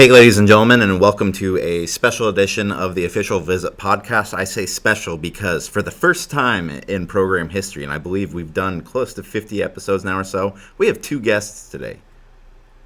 Hey, ladies and gentlemen, and welcome to a special edition of the Official Visit podcast. I say special because for the first time in program history, and I believe we've done close to 50 episodes now or so, we have two guests today.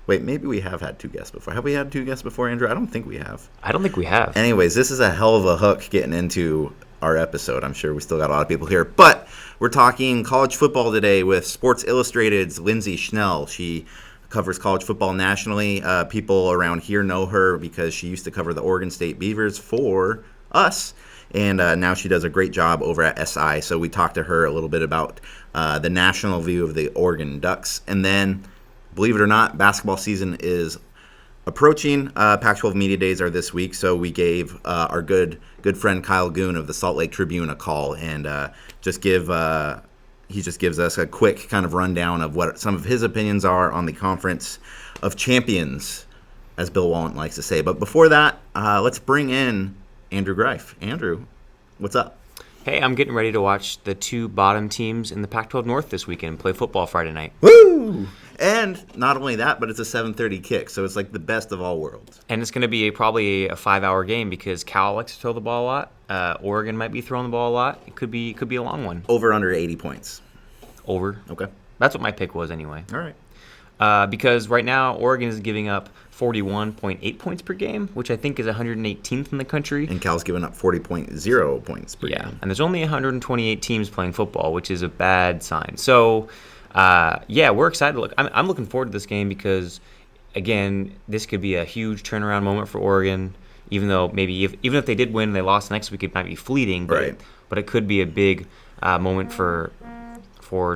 Wait, maybe we have had two guests before. Have we had two guests before, Andrew? I don't think we have. I don't think we have. Anyways, this is a hell of a hook getting into our episode. I'm sure we still got a lot of people here, but we're talking college football today with Sports Illustrated's Lindsay Schnell. She covers college football nationally. People around here know her because she used to cover the Oregon State Beavers for us, and now she does a great job over at SI. So we talked to her a little bit about the national view of the Oregon Ducks. And then, believe it or not, basketball season is approaching. Pac12 Media Days are this week, so we gave our good friend Kyle Goon of the Salt Lake Tribune a call and he just gives us a quick kind of rundown of what some of his opinions are on the Conference of Champions, as Bill Wallen likes to say. But before that, let's bring in Andrew Greif. Andrew, what's up? Hey, I'm getting ready to watch the two bottom teams in the Pac12 North this weekend play football Friday night. Woo! And not only that, but it's a 7:30 kick, so it's like the best of all worlds. And it's going to be probably a 5-hour game because Cal likes to throw the ball a lot. Oregon might be throwing the ball a lot. It could be a long one. Over under 80 points. Over. Okay. That's what my pick was anyway. All right. Because right now Oregon is giving up 41.8 points per game, which I think is 118th in the country. And Cal's giving up 40.0 points per game. Yeah, and there's only 128 teams playing football, which is a bad sign. So, we're excited. I'm looking forward to this game because, again, this could be a huge turnaround moment for Oregon. Even though maybe even if they did win and they lost next week, it might be fleeting. But, right. But it could be a big moment for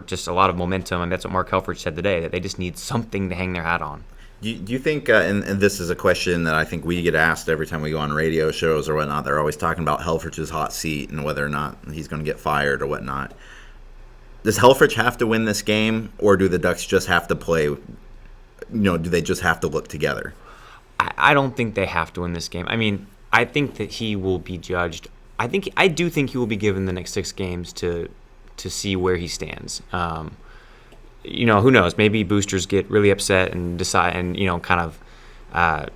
just a lot of momentum, and that's what Mark Helfrich said today, that they just need something to hang their hat on. Do you think, and this is a question that I think we get asked every time we go on radio shows or whatnot, they're always talking about Helfrich's hot seat and whether or not he's going to get fired or whatnot. Does Helfrich have to win this game, or do the Ducks just have to play, do they just have to look together? I don't think they have to win this game. I mean, I think that he will be judged. I do think he will be given the next 6 games to see where he stands. Who knows? Maybe boosters get really upset and decide and, kind of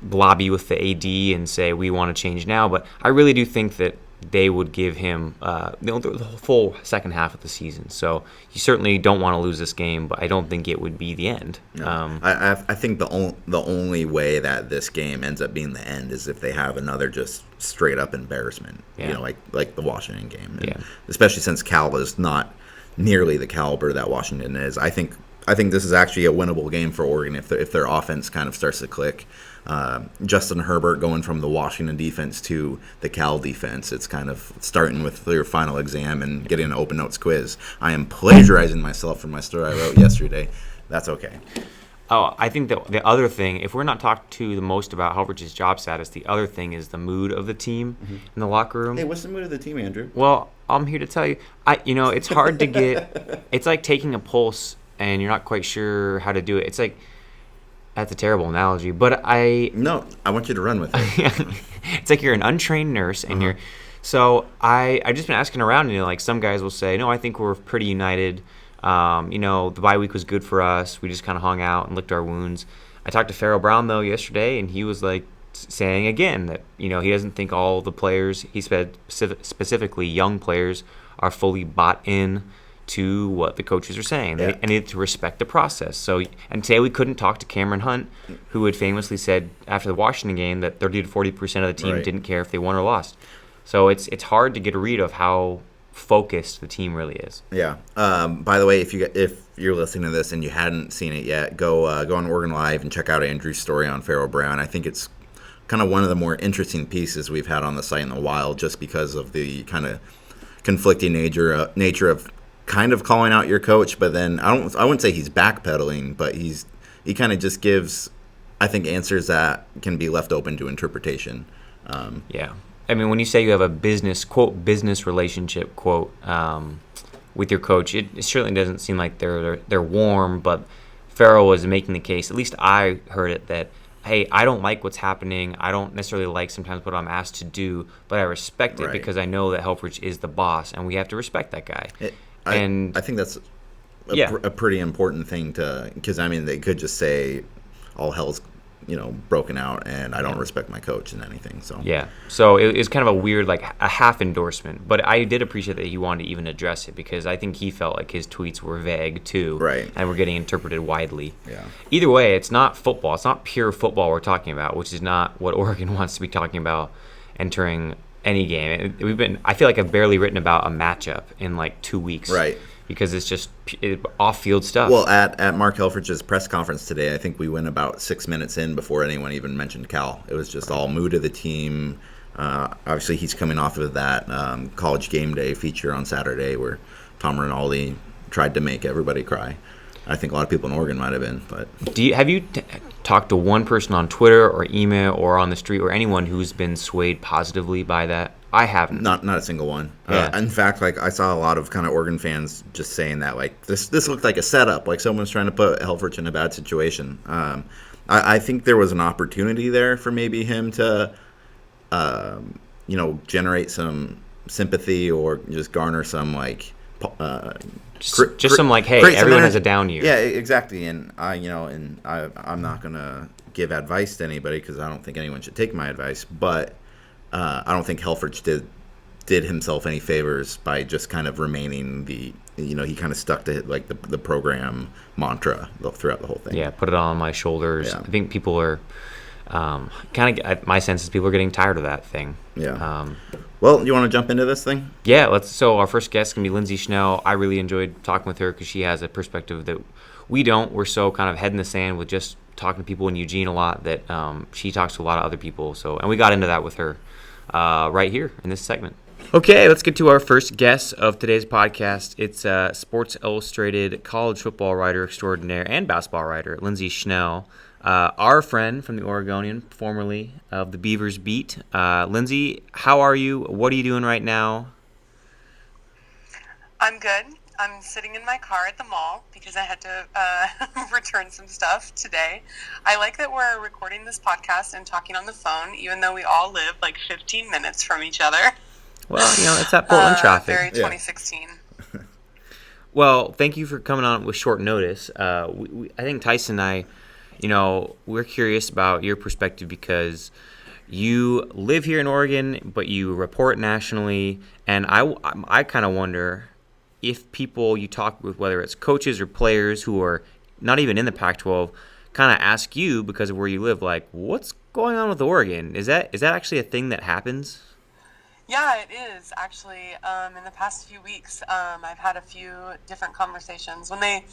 lobby with the AD and say, we want to change now. But I really do think that they would give him the full second half of the season. So you certainly don't want to lose this game, but I don't think it would be the end. No. I think the only way that this game ends up being the end is if they have another just straight up embarrassment, yeah. like the Washington game. And yeah. Especially since Cal is not nearly the caliber that Washington is. I think this is actually a winnable game for Oregon if their offense kind of starts to click. Justin Herbert going from the Washington defense to the Cal defense. It's kind of starting with your final exam and getting an open notes quiz. I am plagiarizing myself from my story I wrote yesterday. That's okay. Oh, I think that the other thing, if we're not talking to the most about Helfrich's job status, the other thing is the mood of the team in the locker room. Hey, what's the mood of the team, Andrew? Well, I'm here to tell you. It's hard to get. It's like taking a pulse and you're not quite sure how to do it. It's like, that's a terrible analogy, but No, I want you to run with it. It's like you're an untrained nurse and you're. So I've just been asking around, and like some guys will say, no, I think we're pretty united. The bye week was good for us. We just kind of hung out and licked our wounds. I talked to Farrell Brown, though, yesterday, and he was like saying again that, he doesn't think all the players, he said specifically young players, are fully bought in to what the coaches are saying. Yeah. They need to respect the process. So, and today we couldn't talk to Cameron Hunt, who had famously said after the Washington game that 30 to 40% of the team didn't care if they won or lost. So it's hard to get a read of how focused the team really is. Yeah. By the way, if you're listening to this and you hadn't seen it yet, go on Oregon Live and check out Andrew's story on Farrell Brown. I think it's kind of one of the more interesting pieces we've had on the site in a while, just because of the kind of conflicting nature of kind of calling out your coach, but then I wouldn't say he's backpedaling, but he kind of just gives, I think, answers that can be left open to interpretation. Yeah. I mean, when you say you have a business relationship, with your coach, it certainly doesn't seem like they're warm, but Farrell was making the case, at least I heard it, that, hey, I don't like what's happening. I don't necessarily like sometimes what I'm asked to do, but I respect it because I know that Helfrich is the boss, and we have to respect that guy. I think that's a pretty important thing because, I mean, they could just say all hell's broken out, and I don't respect my coach in anything. So yeah, so it was kind of a weird, like a half endorsement, but I did appreciate that he wanted to even address it because I think he felt like his tweets were vague too, right, and were getting interpreted widely. Yeah. Either way, it's not football. It's not pure football we're talking about, which is not what Oregon wants to be talking about entering any game. I feel like I've barely written about a matchup in like 2 weeks, right? Because it's just off-field stuff. Well, at Mark Helfrich's press conference today, I think we went about 6 minutes in before anyone even mentioned Cal. It was just all mood of the team. Obviously, he's coming off of that College Game Day feature on Saturday where Tom Rinaldi tried to make everybody cry. I think a lot of people in Oregon might have been. But have you talked to one person on Twitter or email or on the street or anyone who's been swayed positively by that? I haven't. Not a single one. Yeah. In fact, like I saw a lot of kind of Oregon fans just saying that like this looked like a setup, like someone's trying to put Helfrich in a bad situation. I think there was an opportunity there for maybe him to, generate some sympathy or just garner some like. Just some like, hey, everyone has a down year. Yeah, exactly. And I'm not gonna give advice to anybody because I don't think anyone should take my advice, but. I don't think Helfrich did himself any favors by just kind of remaining he kind of stuck to like the program mantra throughout the whole thing. Yeah, put it on my shoulders. Yeah. I think people are my sense is people are getting tired of that thing. Yeah. Well, you want to jump into this thing? Yeah, let's. So our first guest can be Lindsay Schnell. I really enjoyed talking with her because she has a perspective that we don't. We're so kind of head in the sand with just talking to people in Eugene a lot that she talks to a lot of other people. So, and we got into that with her. Right here in this segment. Okay, let's get to our first guest of today's podcast. It's Sports Illustrated college football writer extraordinaire and basketball writer, Lindsay Schnell, our friend from the Oregonian, formerly of the Beavers beat. Lindsay, how are you? What are you doing right now? I'm good. I'm sitting in my car at the mall because I had to return some stuff today. I like that we're recording this podcast and talking on the phone, even though we all live like 15 minutes from each other. Well, it's that Portland traffic. Very 2016. Yeah. Well, thank you for coming on with short notice. I think Tyson and I, we're curious about your perspective because you live here in Oregon, but you report nationally, and I kind of wonder if people you talk with, whether it's coaches or players who are not even in the Pac-12, kind of ask you because of where you live, like, what's going on with Oregon? Is that actually a thing that happens? Yeah, it is actually. In the past few weeks, I've had a few different conversations. When they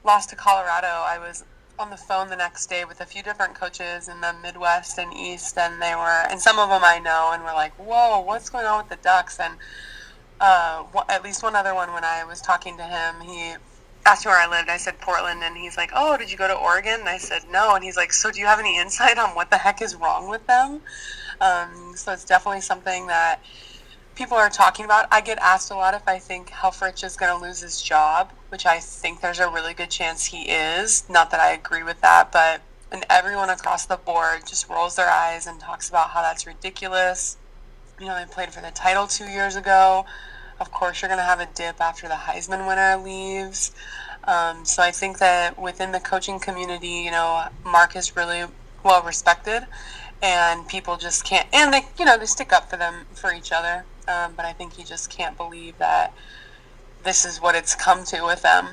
lost to Colorado, I was on the phone the next day with a few different coaches in the Midwest and East, and some of them I know, and we're like, whoa, what's going on with the Ducks? And at least one other one, when I was talking to him, he asked me where I lived. I said Portland, and he's like, oh, did you go to Oregon? And I said no, and he's like, so do you have any insight on what the heck is wrong with them? So it's definitely something that people are talking about. I get asked a lot if I think Helfrich is going to lose his job, which I think there's a really good chance he is. Not that I agree with that, and everyone across the board just rolls their eyes and talks about how that's ridiculous. They played for the title 2 years ago. Of course, you're going to have a dip after the Heisman winner leaves. So I think that within the coaching community, Mark is really well respected, and people just can't. And they stick up for each other. But I think he just can't believe that this is what it's come to with them.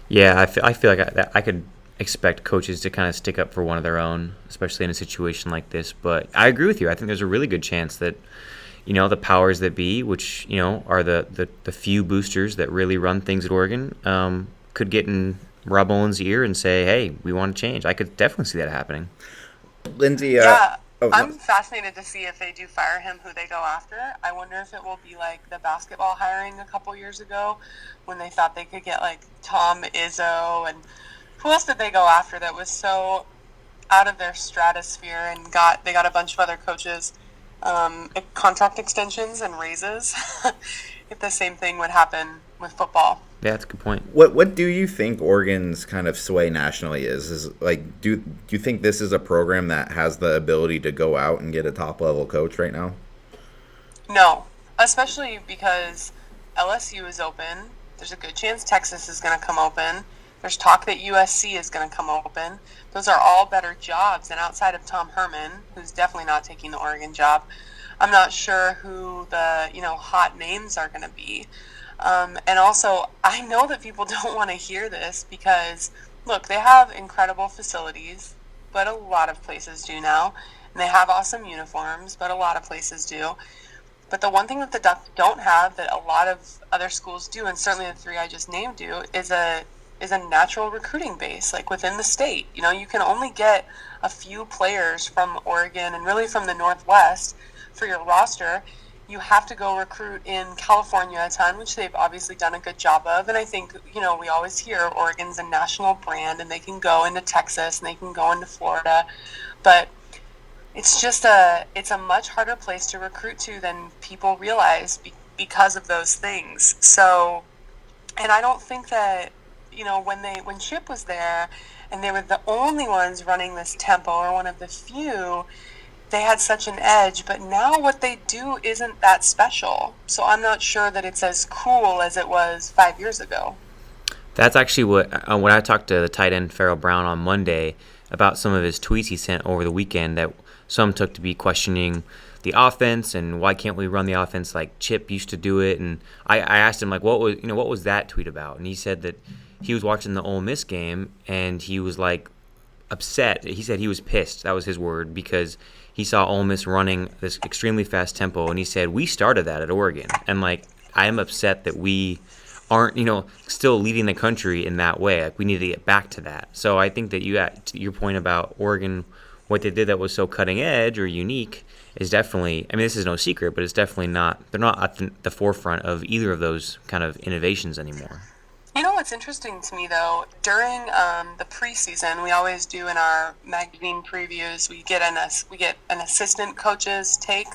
Yeah, I feel like I could expect coaches to kind of stick up for one of their own, especially in a situation like this. But I agree with you. I think there's a really good chance that the powers that be, which are the few boosters that really run things at Oregon, could get in Rob Mullen's ear and say, hey, we want to change. I could definitely see that happening. Lindsay, I'm fascinated to see if they do fire him, who they go after. I wonder if it will be like the basketball hiring a couple years ago when they thought they could get like Tom Izzo, and who else did they go after that was so out of their stratosphere, and they got a bunch of other coaches contract extensions and raises. If the same thing would happen with football. Yeah, that's a good point. What do you think Oregon's kind of sway nationally is? Is like, do you think this is a program that has the ability to go out and get a top level coach right now? No, especially because LSU is open. There's a good chance Texas is going to come open. There's talk that USC is going to come open. Those are all better jobs. And outside of Tom Herman, who's definitely not taking the Oregon job, I'm not sure who the hot names are going to be. And also, I know that people don't want to hear this because, look, they have incredible facilities, but a lot of places do now. And they have awesome uniforms, but a lot of places do. But the one thing that the Ducks don't have that a lot of other schools do, and certainly the three I just named do, is a natural recruiting base, like within the state. You can only get a few players from Oregon and really from the Northwest for your roster. You have to go recruit in California a ton, which they've obviously done a good job of. And I think, we always hear Oregon's a national brand and they can go into Texas and they can go into Florida. But it's just it's a much harder place to recruit to than people realize because of those things. So, and I don't think that, when Chip was there and they were the only ones running this tempo, or one of the few, they had such an edge. But now what they do isn't that special. So I'm not sure that it's as cool as it was 5 years ago. That's actually what when I talked to the tight end Farrell Brown on Monday about some of his tweets he sent over the weekend, that some took to be questioning the offense and why can't we run the offense like Chip used to do it. And I asked him, like, what was that tweet about? And he said that he was watching the Ole Miss game and he was like upset. He said he was pissed. That was his word, because he saw Ole Miss running this extremely fast tempo, and he said, we started that at Oregon, and like, I am upset that we aren't, still leading the country in that way. Like, we need to get back to that. So I think that your point about Oregon, what they did that was so cutting edge or unique, is definitely, I mean, this is no secret, but it's definitely they're not at the forefront of either of those kind of innovations anymore. What's interesting to me, though, during the preseason, we always do in our magazine previews, we get an assistant coach's take,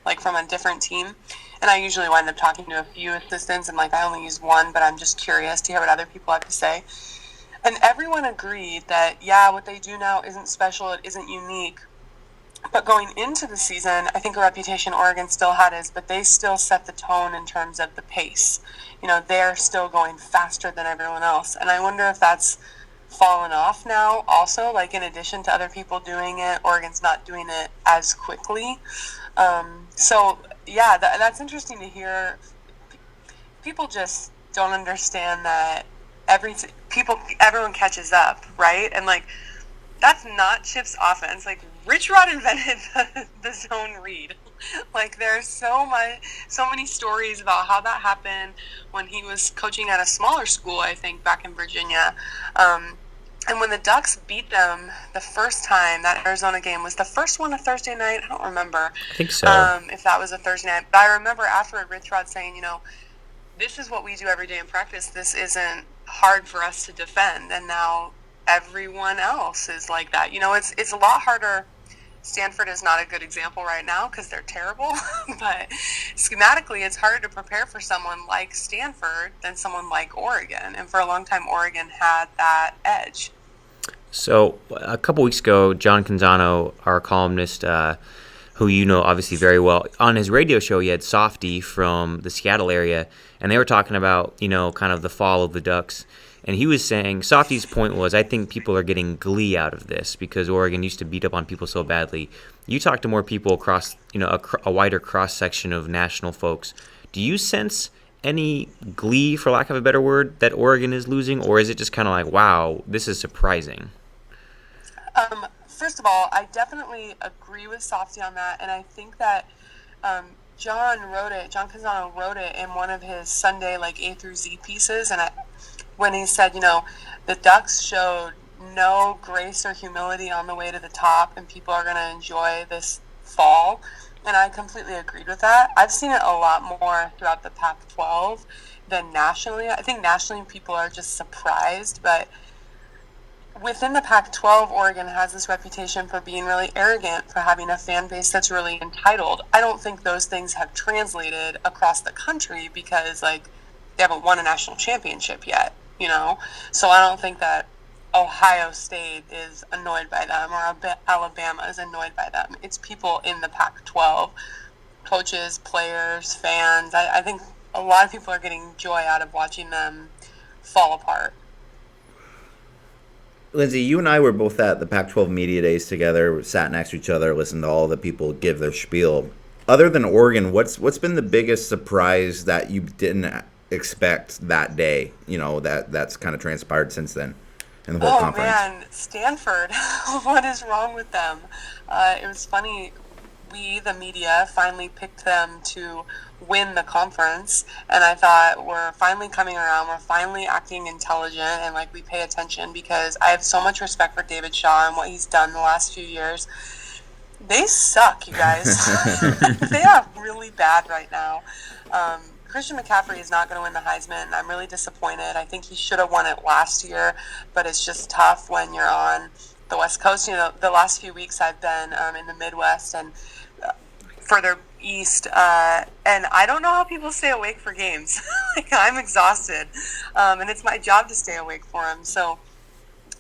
like from a different team. And I usually wind up talking to a few assistants, and like I only use one, but I'm just curious to hear what other people have to say. And everyone agreed that, what they do now isn't special, it isn't unique. But going into the season, I think a reputation Oregon still had is, but they still set the tone in terms of the pace. They're still going faster than everyone else. And I wonder if that's fallen off now also, like in addition to other people doing it, Oregon's not doing it as quickly. That's interesting to hear. People just don't understand that everyone catches up, right? And like, that's not Chip's offense. Like, Rich Rod invented the zone read. Like, there's so many stories about how that happened when he was coaching at a smaller school, I think, back in Virginia. And when the Ducks beat them the first time, that Arizona game was the first one a Thursday night. I don't remember. I think so. If that was a Thursday night. But I remember afterward, Rich Rod saying, this is what we do every day in practice. This isn't hard for us to defend. And now everyone else is like that. It's a lot harder. Stanford is not a good example right now because they're terrible, but schematically it's harder to prepare for someone like Stanford than someone like Oregon, and for a long time Oregon had that edge. So a couple weeks ago, John Canzano, our columnist, who obviously very well, on his radio show he had Softy from the Seattle area, and they were talking about kind of the fall of the Ducks. And he was saying, Softy's point was, I think people are getting glee out of this because Oregon used to beat up on people so badly. You talk to more people across, a wider cross-section of national folks. Do you sense any glee, for lack of a better word, that Oregon is losing? Or is it just kind of like, wow, this is surprising? First of all, I definitely agree with Softy on that. And I think that John Canzano wrote it in one of his Sunday, A through Z pieces. And when he said, the Ducks showed no grace or humility on the way to the top, and people are going to enjoy this fall. And I completely agreed with that. I've seen it a lot more throughout the Pac-12 than nationally. I think nationally people are just surprised, but within the Pac-12, Oregon has this reputation for being really arrogant, for having a fan base that's really entitled. I don't think those things have translated across the country because, they haven't won a national championship yet. So I don't think that Ohio State is annoyed by them or Alabama is annoyed by them. It's people in the Pac-12, coaches, players, fans. I think a lot of people are getting joy out of watching them fall apart. Lindsay, you and I were both at the Pac-12 Media Days together. We sat next to each other, listened to all the people give their spiel. Other than Oregon, what's been the biggest surprise that you didn't expect that day? That's kind of transpired since then in the whole conference. Oh man, Stanford! What is wrong with them? It was funny. We, the media, finally picked them to win the conference, and I thought, we're finally coming around, we're finally acting intelligent, and like we pay attention, because I have so much respect for David Shaw and what he's done the last few years. They suck, you guys. They are really bad right now. Christian McCaffrey is not going to win the Heisman. I'm really disappointed. I think he should have won it last year, but it's just tough when you're on the West Coast. The last few weeks I've been in the Midwest and further east, and I don't know how people stay awake for games. Like, I'm exhausted, and it's my job to stay awake for them. So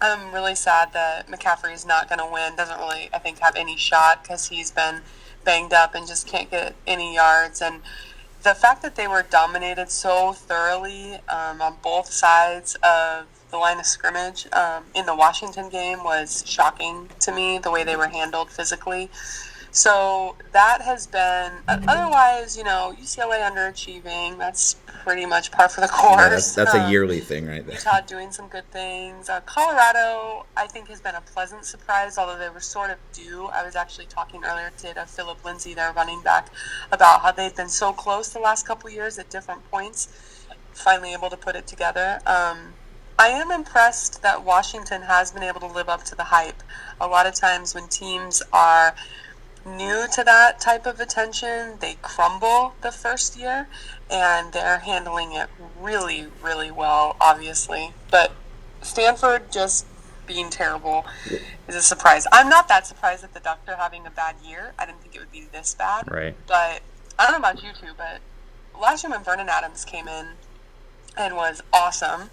I'm really sad that McCaffrey is not going to win. Doesn't really, I think, have any shot because he's been banged up and just can't get any yards. And the fact that they were dominated so thoroughly on both sides of the line of scrimmage in the Washington game was shocking to me, the way they were handled physically. So that has been, otherwise, UCLA underachieving. That's pretty much par for the course. Yeah, that's a yearly thing right there. Utah doing some good things. Colorado, I think, has been a pleasant surprise, although they were sort of due. I was actually talking earlier today to Philip Lindsay, their running back, about how they've been so close the last couple years at different points, finally able to put it together. I am impressed that Washington has been able to live up to the hype. A lot of times when teams are new to that type of attention, they crumble the first year, and they're handling it really, really well, obviously. But Stanford just being terrible is a surprise. I'm not that surprised at the Ducks are having a bad year. I didn't think it would be this bad. Right. But I don't know about you two, but last year when Vernon Adams came in and was awesome,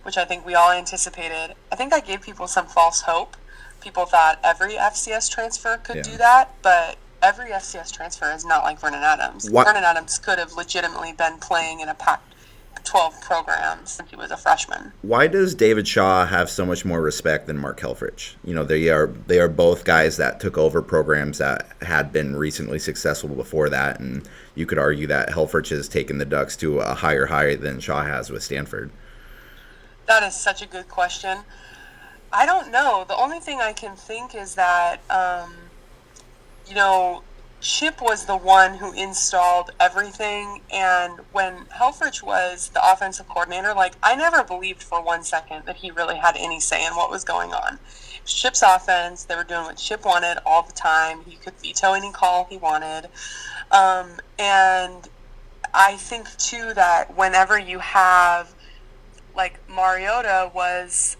which I think we all anticipated, I think I gave people some false hope. People thought every FCS transfer could do that, but every FCS transfer is not like Vernon Adams. Vernon Adams could have legitimately been playing in a Pac12 program since he was a freshman. Why does David Shaw have so much more respect than Mark Helfrich? They are both guys that took over programs that had been recently successful before that, and you could argue that Helfrich has taken the Ducks to a higher high than Shaw has with Stanford. That is such a good question. I don't know. The only thing I can think is that, Chip was the one who installed everything, and when Helfrich was the offensive coordinator, I never believed for 1 second that he really had any say in what was going on. It was Chip's offense. They were doing what Chip wanted all the time. He could veto any call he wanted. And I think, too, that whenever you have, Mariota was...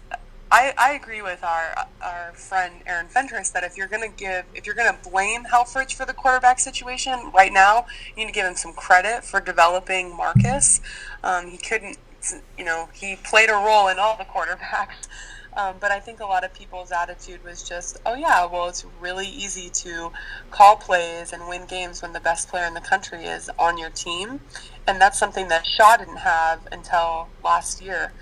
I agree with our friend Aaron Fentress that if you're gonna blame Helfrich for the quarterback situation right now, you need to give him some credit for developing Marcus. He couldn't, he played a role in all the quarterbacks. But I think a lot of people's attitude was just, oh yeah, well, it's really easy to call plays and win games when the best player in the country is on your team, and that's something that Shaw didn't have until last year.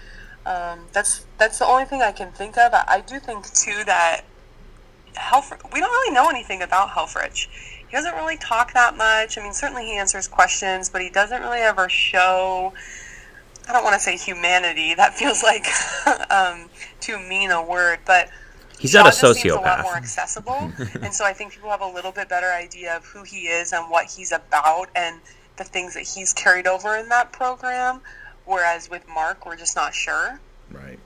That's the only thing I can think of. I do think, too, that we don't really know anything about Helfrich. He doesn't really talk that much. I mean, certainly he answers questions, but he doesn't really ever show, I don't want to say humanity. That feels like too mean a word, but he's not a sociopath. Seems a lot more accessible, and so I think people have a little bit better idea of who he is and what he's about and the things that he's carried over in that program. Whereas with Mark, we're just not sure. Right.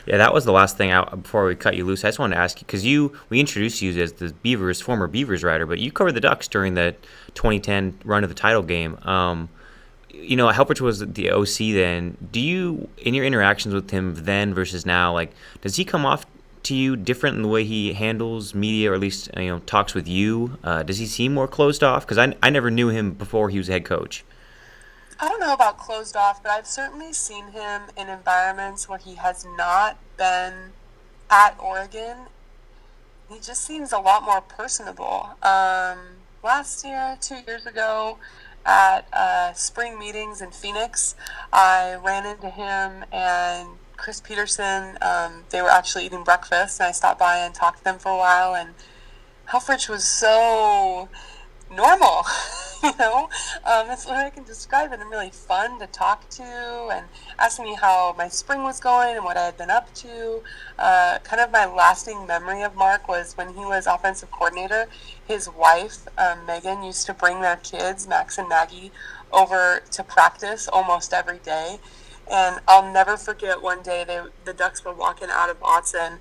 Yeah, that was the last thing before we cut you loose. I just wanted to ask you, because we introduced you as the former Beavers writer, but you covered the Ducks during the 2010 run of the title game. Helfrich was the OC then. Do you, in your interactions with him then versus now, does he come off to you different in the way he handles media, or at least talks with you? Does he seem more closed off? Because I never knew him before he was head coach. I don't know about closed off, but I've certainly seen him in environments where he has not been at Oregon. He just seems a lot more personable. Last year, 2 years ago, at spring meetings in Phoenix, I ran into him and Chris Peterson. They were actually eating breakfast, and I stopped by and talked to them for a while. And Helfrich was so normal, that's what I can describe it, and really fun to talk to, and asking me how my spring was going and what I had been up to. Kind of my lasting memory of Mark was when he was offensive coordinator. His wife, Megan, used to bring their kids, Max and Maggie, over to practice almost every day. And I'll never forget one day the Ducks were walking out of Autzen,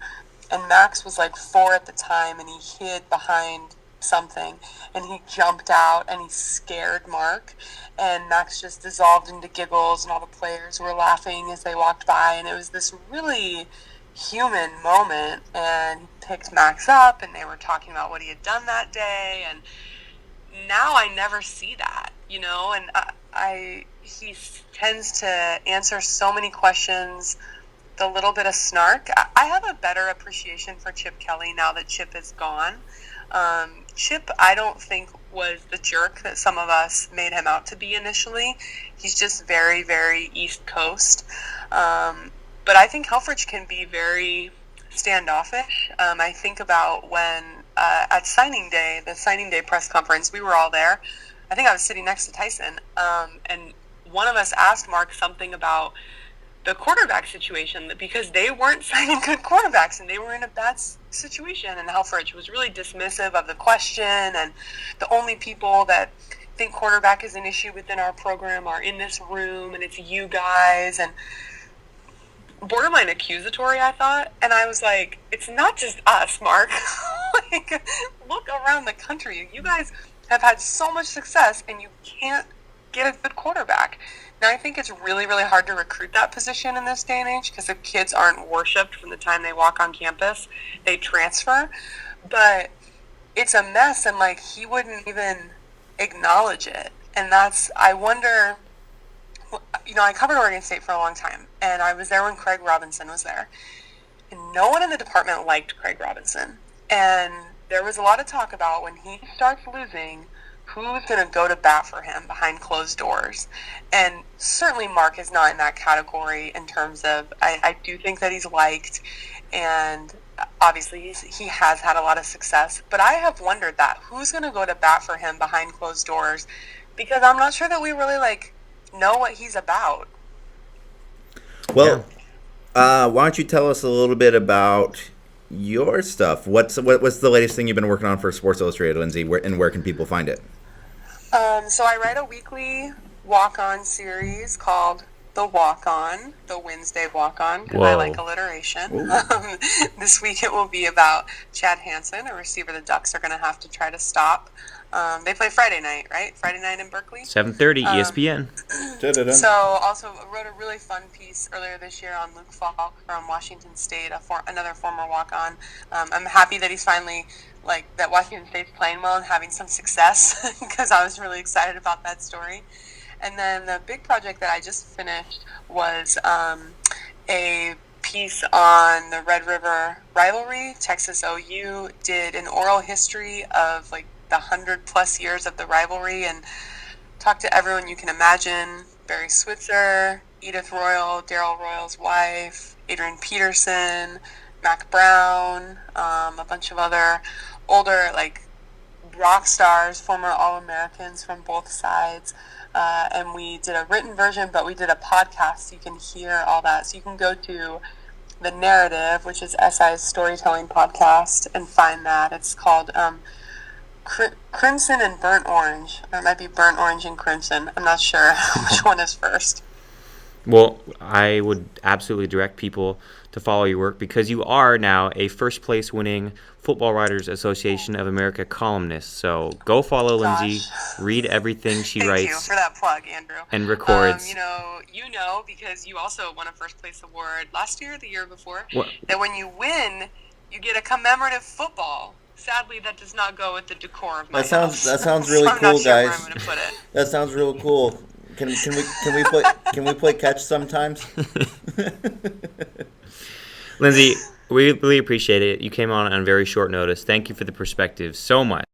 and Max was like 4 at the time, and he hid behind something, and he jumped out and he scared Mark, and Max just dissolved into giggles, and all the players were laughing as they walked by, and it was this really human moment. And he picked Max up, and they were talking about what he had done that day, and now I never see that, and he tends to answer so many questions with a little bit of snark. I have a better appreciation for Chip Kelly now that Chip is gone. Chip, I don't think, was the jerk that some of us made him out to be initially. He's just very, very East Coast. But I think Helfrich can be very standoffish. I think about when at signing day, the signing day press conference, we were all there. I think I was sitting next to Tyson, and one of us asked Mark something about the quarterback situation, because they weren't signing good quarterbacks and they were in a bad situation, and Helfrich was really dismissive of the question, and the only people that think quarterback is an issue within our program are in this room, and it's you guys, and borderline accusatory, I thought. And I was like, it's not just us, Mark. Look around the country. You guys have had so much success, and you can't get a good quarterback. Now, I think it's really, really hard to recruit that position in this day and age, because if kids aren't worshipped from the time they walk on campus, they transfer. But it's a mess, and he wouldn't even acknowledge it. And I wonder, I covered Oregon State for a long time, and I was there when Craig Robinson was there. And no one in the department liked Craig Robinson. And there was a lot of talk about, when he starts losing, who's going to go to bat for him behind closed doors. And certainly Mark is not in that category in terms of, I do think that he's liked, and obviously he has had a lot of success. But I have wondered that, who's going to go to bat for him behind closed doors, because I'm not sure that we really know what he's about. Well, why don't you tell us a little bit about your stuff? What's the latest thing you've been working on for Sports Illustrated, Lindsay, and where can people find it? So I write a weekly walk-on series called The Walk-On, the Wednesday Walk-On, because I like alliteration. This week it will be about Chad Hansen, a receiver the Ducks are going to have to try to stop. They play Friday night, right? Friday night in Berkeley. 7:30 ESPN. So also wrote a really fun piece earlier this year on Luke Falk from Washington State, another former walk-on. I'm happy that he's finally, that Washington State's playing well and having some success, because I was really excited about that story. And then the big project that I just finished was a piece on the Red River rivalry. Texas OU did an oral history of the 100+ years of the rivalry, and talked to everyone you can imagine: Barry Switzer, Edith Royal, Daryl Royal's wife, Adrian Peterson, Mac Brown, a bunch of other older rock stars, former All-Americans from both sides. And we did a written version, but we did a podcast so you can hear all that. So you can go to The Narrative, which is SI's storytelling podcast, and find that. It's called Crimson and Burnt Orange. Or it might be Burnt Orange and Crimson. I'm not sure which one is first. Well, I would absolutely direct people to follow your work, because you are now a first-place winning Football Writers Association of America columnist. So go follow Lindsay, read everything she writes. Thank you for that plug, Andrew. And records. You know, because you also won a first-place award last year or the year before, What? That when you win, you get a commemorative football. Sadly, that does not go with the decor of my house. That sounds really so cool, I'm not sure guys. where I'm going to put it. That sounds real cool. Can we play catch sometimes? Lindsay, we really appreciate it. You came on very short notice. Thank you for the perspective so much.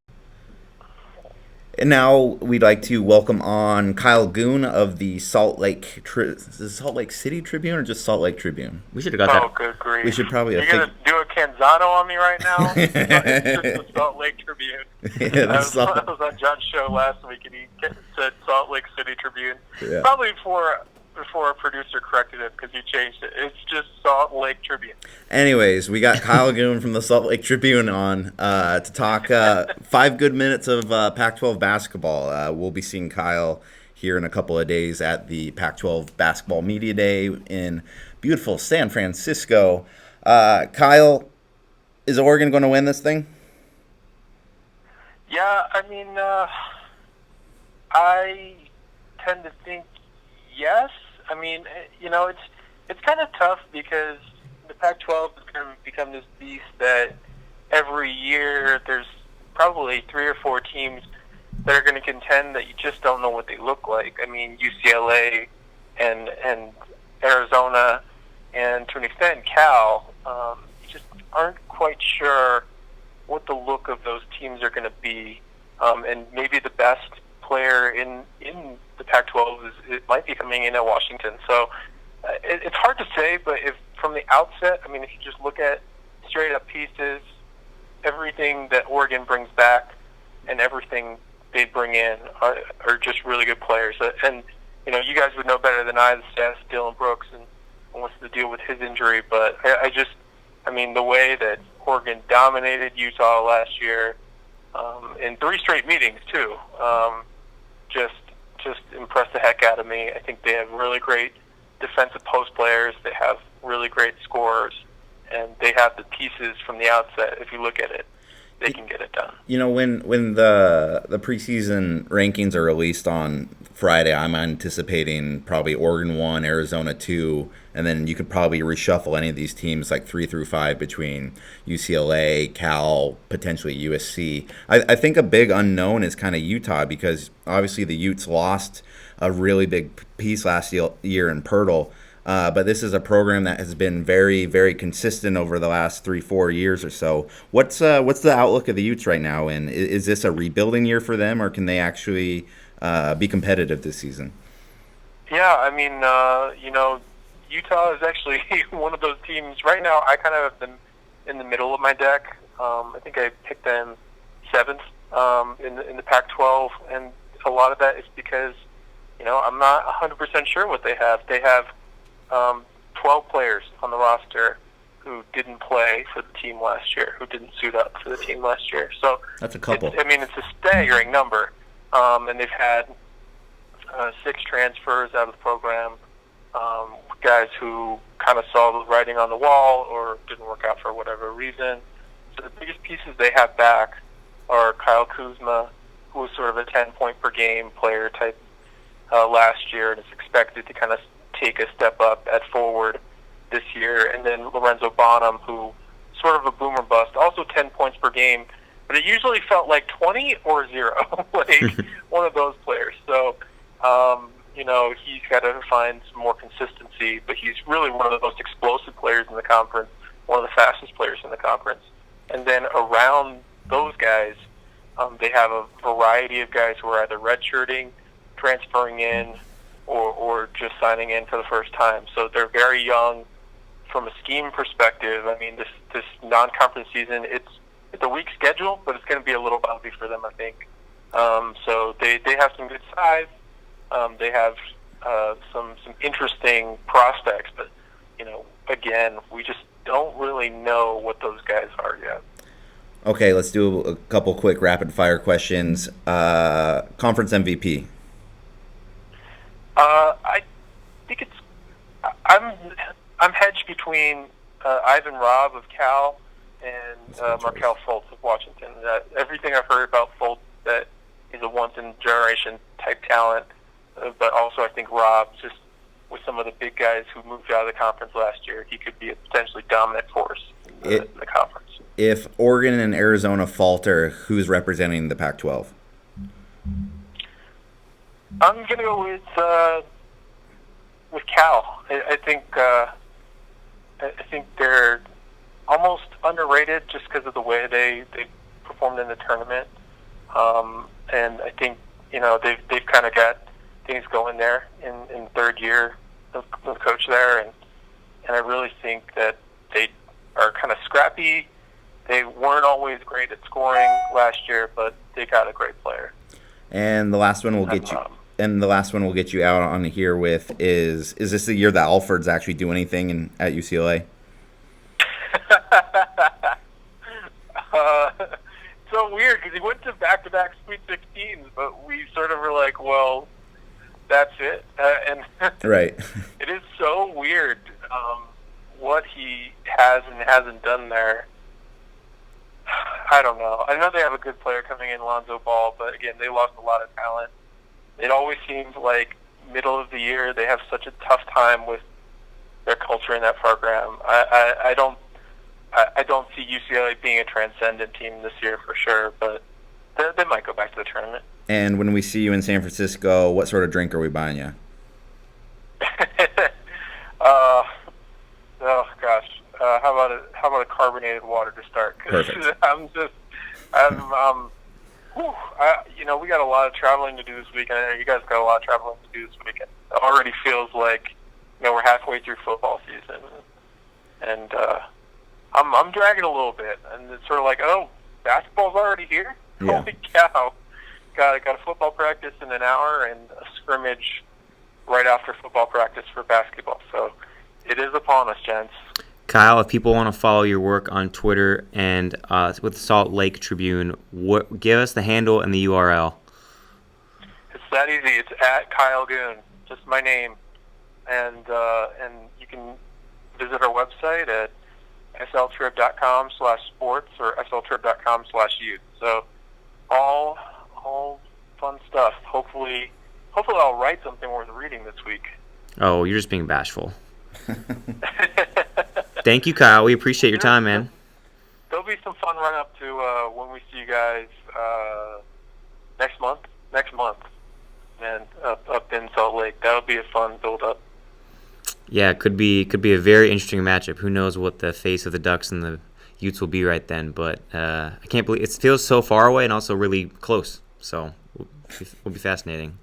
And now we'd like to welcome on Kyle Goon of the Salt Lake is it Salt Lake City Tribune or just Salt Lake Tribune? We should have got that. Oh, good grief. We should probably You're going to do a Canzano on me right now? It's just the Salt Lake Tribune. Yeah, I was on John's show last week, and he said Salt Lake City Tribune. Yeah. Probably before our producer corrected it, because he changed it. It's just Salt Lake Tribune. Anyways, we got Kyle Goon from the Salt Lake Tribune on to talk 5 good minutes of Pac-12 basketball. We'll be seeing Kyle here in a couple of days at the Pac-12 Basketball Media Day in beautiful San Francisco. Kyle, is Oregon going to win this thing? Yeah, I mean, I tend to think yes. I mean, it's kind of tough because the Pac-12 has kind of become this beast that every year there's probably 3 or 4 teams that are going to contend that you just don't know what they look like. I mean, UCLA and Arizona and to an extent Cal, you just aren't quite sure what the look of those teams are going to be. And maybe the best player in the Pac-12 it might be coming in at Washington. So it's hard to say, but if from the outset, I mean, if you just look at straight up pieces, everything that Oregon brings back and everything they bring in are just really good players. And you guys would know better than I the status of Dylan Brooks and what's the deal with his injury. But I mean, the way that Oregon dominated Utah last year in 3 straight meetings too, just impressed the heck out of me. I think they have really great defensive post players. They have really great scorers, and they have the pieces from the outset. If you look at it, they can get it done. When the preseason rankings are released on Friday, I'm anticipating probably Oregon 1, Arizona 2, and then you could probably reshuffle any of these teams like 3 through 5 between UCLA, Cal, potentially USC. I think a big unknown is kind of Utah because obviously the Utes lost a really big piece last year in Pirtle. But this is a program that has been very, very consistent over the last 3-4 years or so. What's the outlook of the Utes right now? And is this a rebuilding year for them, or can they actually be competitive this season? Yeah, I mean, Utah is actually one of those teams. Right now, I kind of have them in the middle of my deck. I think I picked them 7th in the Pac-12, and a lot of that is because, I'm not 100% sure what they have. They have 12 players on the roster who didn't play for the team last year, who didn't suit up for the team last year. So that's a couple. It's a staggering number. And they've had 6 transfers out of the program, guys who kind of saw the writing on the wall or didn't work out for whatever reason. So the biggest pieces they have back are Kyle Kuzma, who was sort of a 10-point per game player type last year and is expected to kind of take a step up at forward this year, and then Lorenzo Bonham, who sort of a boomer bust, also 10 points per game, but it usually felt like 20 or 0, like one of those players. So, he's got to find some more consistency, but he's really one of the most explosive players in the conference, one of the fastest players in the conference. And then around those guys, they have a variety of guys who are either redshirting, transferring in, or just signing in for the first time. So they're very young from a scheme perspective. I mean, this non-conference season, it's a weak schedule, but it's going to be a little bumpy for them, I think. So they have some good size. They have some interesting prospects, but, again, we just don't really know what those guys are yet. Okay, let's do a couple quick rapid-fire questions. Conference MVP? I think I'm hedged between Ivan Robb of Cal and Markelle Fultz of Washington. Everything I've heard about Fultz, that he's a once-in-a-generation type talent, but also I think Robb, just with some of the big guys who moved out of the conference last year, he could be a potentially dominant force in the conference. If Oregon and Arizona falter, who's representing the Pac-12? I'm going to go with Cal. I think they're almost underrated just because of the way they performed in the tournament. And I think they've kind of got things going there in third year of coach there, and I really think that they are kind of scrappy. They weren't always great at scoring last year, but they got a great player. And the last one we'll get you. And the last one we'll get you out on here with is this the year that Alford's actually do anything at UCLA? So weird because he went to back-to-back Sweet 16s, but we sort of were like, well, that's it. And right. It is so weird what he has and hasn't done there. I don't know. I know they have a good player coming in, Lonzo Ball, but again, they lost a lot of talent. It always seems like middle of the year they have such a tough time with their culture in that program. I don't see UCLA being a transcendent team this year for sure, but they might go back to the tournament. And when we see you in San Francisco, what sort of drink are we buying you? Oh gosh, how about a carbonated water to start? Perfect. We got a lot of traveling to do this weekend. I know you guys got a lot of traveling to do this weekend. It already feels like we're halfway through football season, and I'm dragging a little bit, and it's sort of like, oh, basketball's already here. Yeah. Holy cow! Got a football practice in an hour and a scrimmage right after football practice for basketball. So it is upon us, gents. Kyle, if people want to follow your work on Twitter and with Salt Lake Tribune, give us the handle and the URL. It's that easy. It's at Kyle Goon, just my name, and you can visit our website at sltrib.com/sports or sltrib.com/youth. So all fun stuff. Hopefully I'll write something worth reading this week. Oh, you're just being bashful. Thank you, Kyle. We appreciate your time, man. There'll be some fun run up to when we see you guys next month, man, up in Salt Lake. That'll be a fun build up. Yeah, it could be a very interesting matchup. Who knows what the face of the Ducks and the Utes will be right then? But I can't believe it feels so far away and also really close. So will be fascinating.